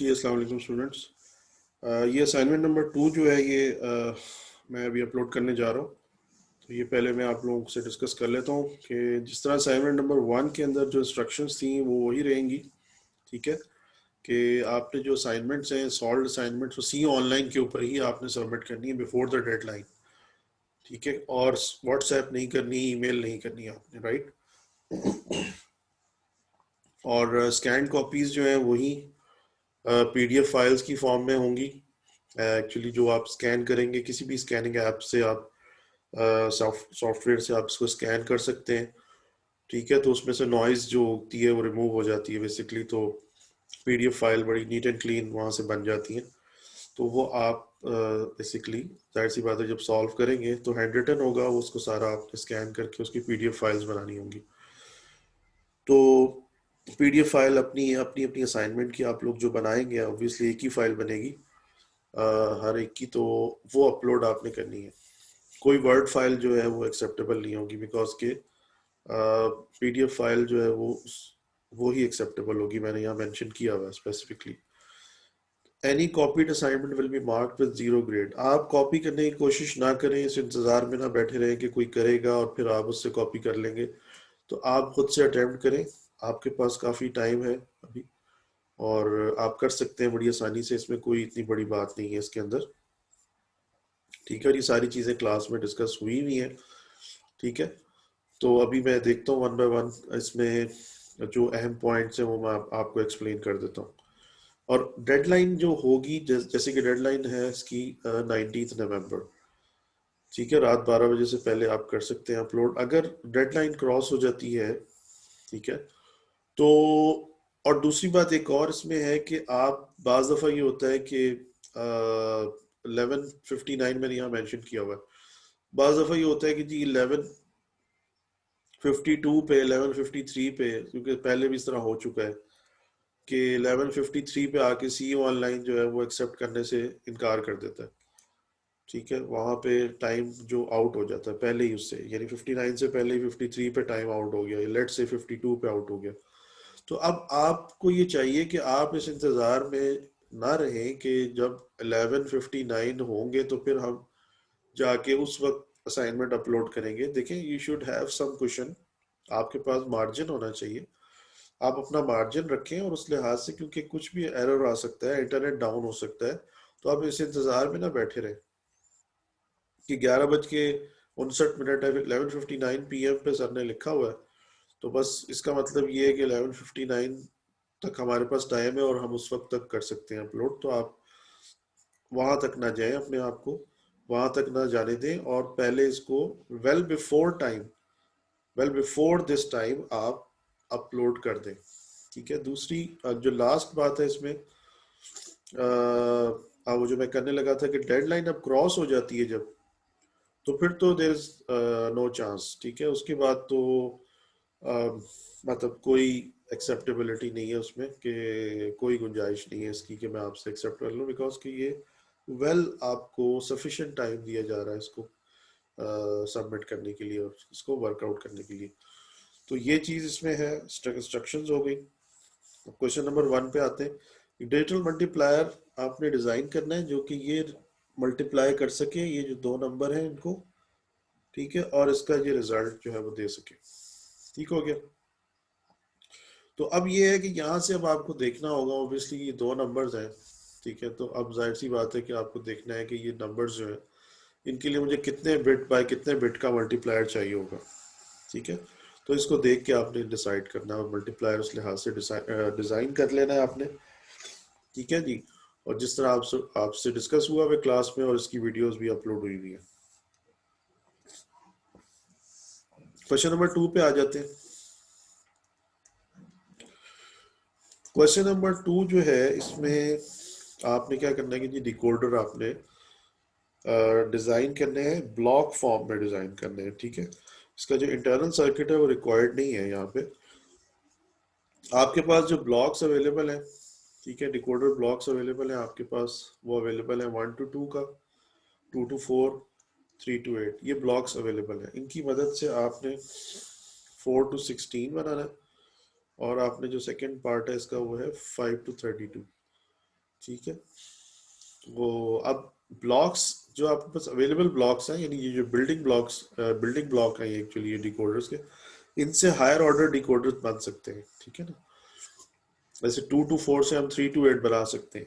जी अस्सलाम वालेकुम स्टूडेंट्स। ये असाइनमेंट नंबर 2 जो है ये मैं अभी अपलोड करने जा रहा हूँ। तो ये पहले मैं आप लोगों से डिस्कस कर लेता हूँ कि जिस तरह असाइनमेंट नंबर 1 के अंदर जो इंस्ट्रक्शंस थी वो वही रहेंगी। ठीक है कि आपने जो असाइनमेंट्स हैं सॉल्व असाइनमेंट्स वो सी ऑनलाइन के ऊपर ही आपने सबमिट करनी है बिफोर द डेडलाइन। ठीक है, और व्हाट्सएप नहीं करनी, ईमेल नहीं करनी आपने, राइट। और स्कैन कॉपीज जो है वही पीडीएफ फाइल्स की फॉर्म में होंगी। एक्चुअली जो आप स्कैन करेंगे किसी भी स्कैनिंग ऐप से आप सॉफ्टवेयर से आप इसको स्कैन कर सकते हैं। ठीक है, तो उसमें से नॉइज जो होती है वो रिमूव हो जाती है बेसिकली। तो पीडीएफ फाइल बड़ी नीट एंड क्लीन वहाँ से बन जाती है। तो वो आप बेसिकली जाहिर सी बात है जब सॉल्व करेंगे तो हैंड रिटन होगा, वो उसको सारा आपने स्कैन करके उसकी पीडीएफ फाइल्स बनानी होंगी। तो पीडीएफ फाइल अपनी अपनी अपनी असाइनमेंट की आप लोग जो बनाएंगे ऑब्वियसली एक ही फाइल बनेगी हर एक की। तो वो अपलोड आपने करनी है। कोई वर्ड फाइल जो है वो एक्सेप्टेबल नहीं होगी बिकॉज के पीडीएफ फाइल जो है वो ही एक्सेप्टेबल होगी। मैंने यहाँ मेंशन किया हुआ है specifically. Any copied assignment will be marked with 0 grade. आप कॉपी करने की कोशिश ना करें, इस इंतजार में ना बैठे रहें कि कोई करेगा और फिर आप उससे कॉपी कर लेंगे। तो आप खुद से अटेम्प्ट करें, आपके पास काफ़ी टाइम है अभी और आप कर सकते हैं बड़ी आसानी से। इसमें कोई इतनी बड़ी बात नहीं है इसके अंदर। ठीक है, और ये सारी चीज़ें क्लास में डिस्कस हुई हुई हैं। ठीक है, तो अभी मैं देखता हूँ वन बाय वन इसमें जो अहम पॉइंट्स हैं वो मैं आपको एक्सप्लेन कर देता हूँ। और डेडलाइन जो होगी जैसे कि डेडलाइन है इसकी 19 नवंबर। ठीक है, रात 12 बजे से पहले आप कर सकते हैं अपलोड। अगर डेडलाइन क्रॉस हो जाती है, ठीक है, तो और दूसरी बात एक और इसमें है कि आप बाज दफ़ा ये होता है कि 11:59 मैंने यहाँ मेंशन किया हुआ है। बाज दफ़ा ये होता है कि जी 11:52 पे 11:53 पे, क्योंकि पहले भी इस तरह हो चुका है कि 11:53 पे आके सी ऑनलाइन जो है वो एक्सेप्ट करने से इनकार कर देता है। ठीक है, वहाँ पे टाइम जो आउट हो जाता है पहले ही उससे, यानी 59 से पहले ही 53 पे टाइम आउट हो गया, लेट से 52 पे आउट हो गया। तो अब आपको ये चाहिए कि आप इस इंतज़ार में ना रहें कि जब 11:59 होंगे तो फिर हम जाके उस वक्त असाइनमेंट अपलोड करेंगे। देखें, you should have some question, आपके पास मार्जिन होना चाहिए। आप अपना मार्जिन रखें और उस लिहाज से, क्योंकि कुछ भी एरर आ सकता है, इंटरनेट डाउन हो सकता है। तो आप इस इंतज़ार में ना बैठे रहें कि 11:59 है, 11:59 PM पे सर ने लिखा हुआ है, तो बस इसका मतलब ये है कि 11:59 तक हमारे पास टाइम है और हम उस वक्त तक कर सकते हैं अपलोड। तो आप वहां तक ना जाएं, अपने आप को वहां तक ना जाने दें और पहले इसको well before time, well before this time आप अपलोड कर दें। ठीक है, दूसरी जो लास्ट बात है इसमें, वो जो मैं करने लगा था कि डेडलाइन अब क्रॉस हो जाती है जब, तो फिर तो देर इज नो चांस। ठीक है, उसके बाद तो मतलब कोई एक्सेप्टेबिलिटी नहीं है उसमें, कि कोई गुंजाइश नहीं है इसकी कि मैं आपसे एक्सेप्ट कर लूँ, बिकॉज कि ये आपको सफिशिएंट टाइम दिया जा रहा है इसको सबमिट करने के लिए और इसको वर्कआउट करने के लिए। तो ये चीज़ इसमें है, इंस्ट्रक्शंस हो गई। क्वेश्चन नंबर 1 पे आते हैं। डिजिटल मल्टीप्लायर आपने डिज़ाइन करना है जो कि ये मल्टीप्लाई कर सके ये जो दो नंबर हैं इनको। ठीक है, और इसका ये रिजल्ट जो है वो दे सके। ठीक हो गया। तो अब ये है कि यहाँ से अब आपको देखना होगा, ऑब्वियसली ये दो नंबर्स हैं। ठीक है, तो अब जाहिर सी बात है कि आपको देखना है कि ये नंबर्स जो है इनके लिए मुझे कितने बिट बाय कितने बिट का मल्टीप्लायर चाहिए होगा। ठीक है, तो इसको देख के आपने डिसाइड करना है और मल्टीप्लायर उस लिहाज से डिज़ाइन कर लेना है आपने। ठीक है जी, और जिस तरह आपसे डिस्कस हुआ है क्लास में, और इसकी वीडियोस भी अपलोड हुई हुई है। क्वेश्चन नंबर 2 पे आ जाते हैं। क्वेश्चन नंबर 2 जो है इसमें आपने क्या करना है कि जी डिकोडर आपने डिज़ाइन करने हैं, ब्लॉक फॉर्म में डिज़ाइन करने हैं। ठीक है, इसका जो इंटरनल सर्किट है वो रिक्वायर्ड नहीं है यहाँ पे। आपके पास जो ब्लॉक्स अवेलेबल हैं, ठीक है, डिकोडर ब्लॉक्स अवेलेबल हैं आपके पास, वो अवेलेबल है 1 to 2 का, 2 to 4, 3 to 8, ये ब्लॉक्स अवेलेबल हैं। इनकी मदद से आपने 4 to 16 बनाना है और आपने जो सेकेंड पार्ट है इसका वो है 5 to 32। ठीक है। वो अब ब्लॉक्स जो आपके पास अवेलेबल ब्लॉक्स हैं, यानी ये जो बिल्डिंग ब्लॉक है एक्चुअली ये डिकोडर्स के, इनसे हायर ऑर्डर डिकोडर्स बन सकते हैं। ठीक है ना, जैसे 2 to 4 से हम 3 to 8 बना सकते हैं।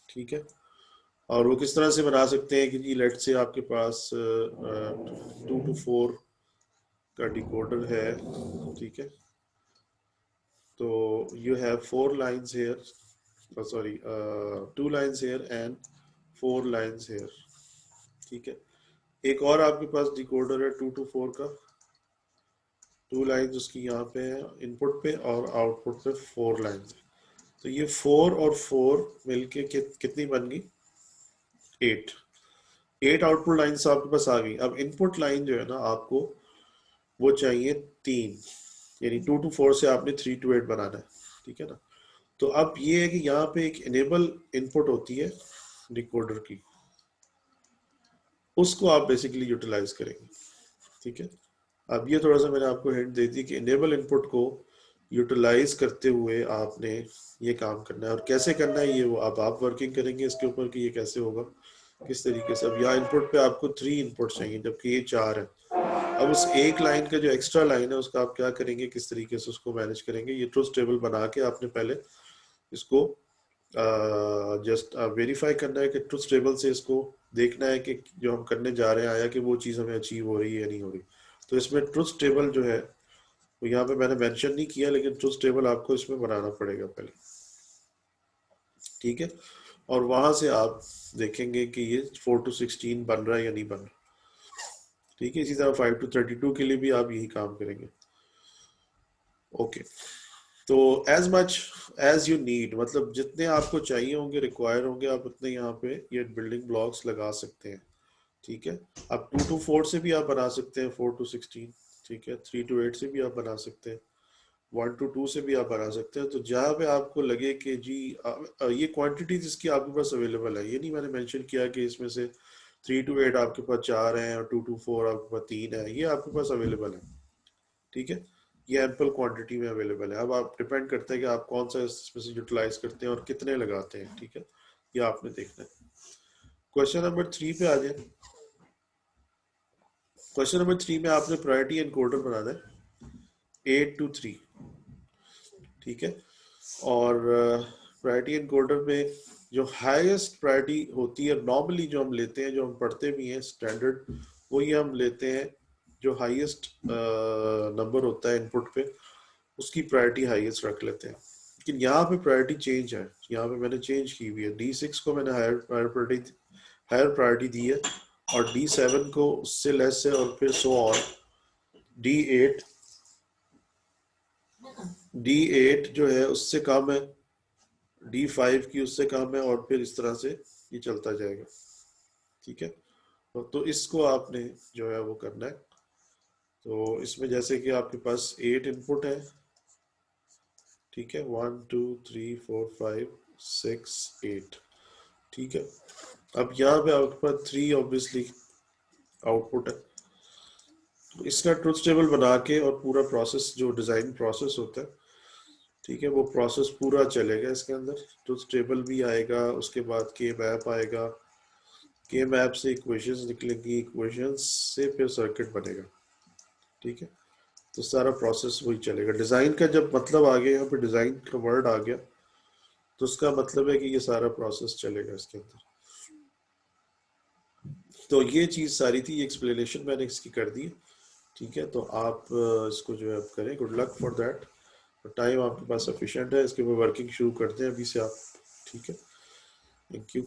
ठीक है। और वो किस तरह से बना सकते हैं कि जी लेट से आपके पास 2 to 4 का डिकोडर है। ठीक है। तो you have 4 lines here, sorry 2 lines here and 4 lines here। ठीक है। एक और आपके पास डिकोडर है 2 to 4 का, 2 लाइन्स उसकी यहाँ पे है इनपुट पे और आउटपुट पे 4 लाइन्स। तो ये 4 और 4 मिलके कितनी बन गई? 8। 8 आउटपुट लाइन्स आपके पास आ गई। अब इनपुट लाइन जो है ना आपको वो चाहिए 3, यानी 2 to 4 से आपने 3 to 8 बनाना है। ठीक है ना। तो अब ये है कि यहाँ पे एक इनेबल इनपुट होती है डिकोडर की, उसको आप बेसिकली यूटिलाइज करेंगे। ठीक है। अब ये थोड़ा सा मैंने आपको हिंट दे दी कि इनेबल इनपुट को यूटिलाइज करते हुए आपने ये काम करना है। और कैसे करना है ये वो अब आप वर्किंग करेंगे इसके ऊपर कि ये कैसे होगा, किस तरीके से। अब यहाँ इनपुट पे आपको 3 इनपुट चाहिए जबकि ये 4 है। अब उस एक लाइन का जो एक्स्ट्रा लाइन है उसका आप क्या करेंगे, किस तरीके से उसको मैनेज करेंगे, ये ट्रुथ टेबल बना के आपने पहले इसको जस्ट वेरीफाई करना है कि ट्रुथ टेबल से इसको देखना है कि जो हम करने जा रहे हैं आया कि वो चीज़ हमें अचीव हो रही है या नहीं हो रही। तो इसमें ट्रुथ टेबल जो है वो यहाँ पे मैंने मेंशन नहीं किया, लेकिन ट्रुथ टेबल आपको इसमें बनाना पड़ेगा पहले। ठीक है। और वहां से आप देखेंगे कि ये 4 to 16 बन रहा है या नहीं बन रहा। ठीक है। इसी तरह 5 to 32 के लिए भी आप यही काम करेंगे। ओके। तो as much as you need, मतलब जितने आपको चाहिए होंगे, रिक्वायर होंगे, आप उतने यहाँ पे ये बिल्डिंग ब्लॉक्स लगा सकते हैं। ठीक है। अब 2 to 4 से भी आप बना सकते हैं 4 to 16। ठीक है। 3 to 8 से भी आप बना सकते हैं, 1 to 2 से भी आप बना सकते हैं। तो जहाँ पे आपको लगे कि जी ये क्वांटिटी जिसकी आपके पास अवेलेबल है, ये नहीं मैंने मेंशन किया कि इसमें से 3 to 8 आपके पास 4 हैं और 2 to 4 आपके पास 3 है, ये आपके पास अवेलेबल है। ठीक है। ये एम्पल क्वांटिटी में अवेलेबल है। अब आप डिपेंड करते हैं कि आप कौन सा इसमें से यूटिलाइज करते हैं और कितने लगाते हैं। ठीक है। ये आपने देखना है। क्वेश्चन नंबर 3 पे आ जाए। क्वेश्चन नंबर 3 में आपने प्रायोरिटी एनकोडर बनाना है 8 to 3। ठीक है। और प्रायोरिटी एनकोडर में जो हाईएस्ट प्रायोरिटी होती है नॉर्मली जो हम लेते हैं, जो हम पढ़ते भी हैं स्टैंडर्ड, वही हम लेते हैं जो हाईएस्ट नंबर होता है इनपुट पे, उसकी प्रायोरिटी हाईएस्ट रख लेते हैं। लेकिन यहाँ पे प्रायोरिटी चेंज है, यहाँ पे मैंने चेंज की हुई है। D6 को मैंने हायर प्रायोरिटी दी है और D7 को उससे लेस है और फिर सो ऑन। D8 D8 जो है उससे कम है, D5 की उससे कम है और फिर इस तरह से ये चलता जाएगा। ठीक है। तो इसको आपने जो है वो करना है। तो इसमें जैसे कि आपके पास 8 इनपुट है। ठीक है। 1 2 3 4 5 6 8। ठीक है। अब यहाँ पे आपके पास 3 ऑब्वियसली आउटपुट है। तो इसका ट्रुथ टेबल बना के और पूरा प्रोसेस जो डिजाइन प्रोसेस होता है, ठीक है, वो प्रोसेस पूरा चलेगा इसके अंदर। ट्रुथ टेबल भी आएगा, उसके बाद के मैप आएगा, के मैप से इक्वेशंस निकलेंगी, इक्वेशंस से फिर सर्किट बनेगा। ठीक है। तो सारा प्रोसेस वही चलेगा। डिजाइन का जब मतलब आ गया, यहाँ पे डिजाइन का वर्ड आ गया, तो उसका मतलब है कि ये सारा प्रोसेस चलेगा इसके अंदर। तो ये चीज सारी थी, एक्सप्लेनेशन मैंने इसकी कर दी। ठीक है। तो आप इसको जो है आप करें। Good luck for that. Time आपके पास सफिशिएंट है, इसके ऊपर वर्किंग शुरू करते हैं अभी से आप। ठीक है। Thank you.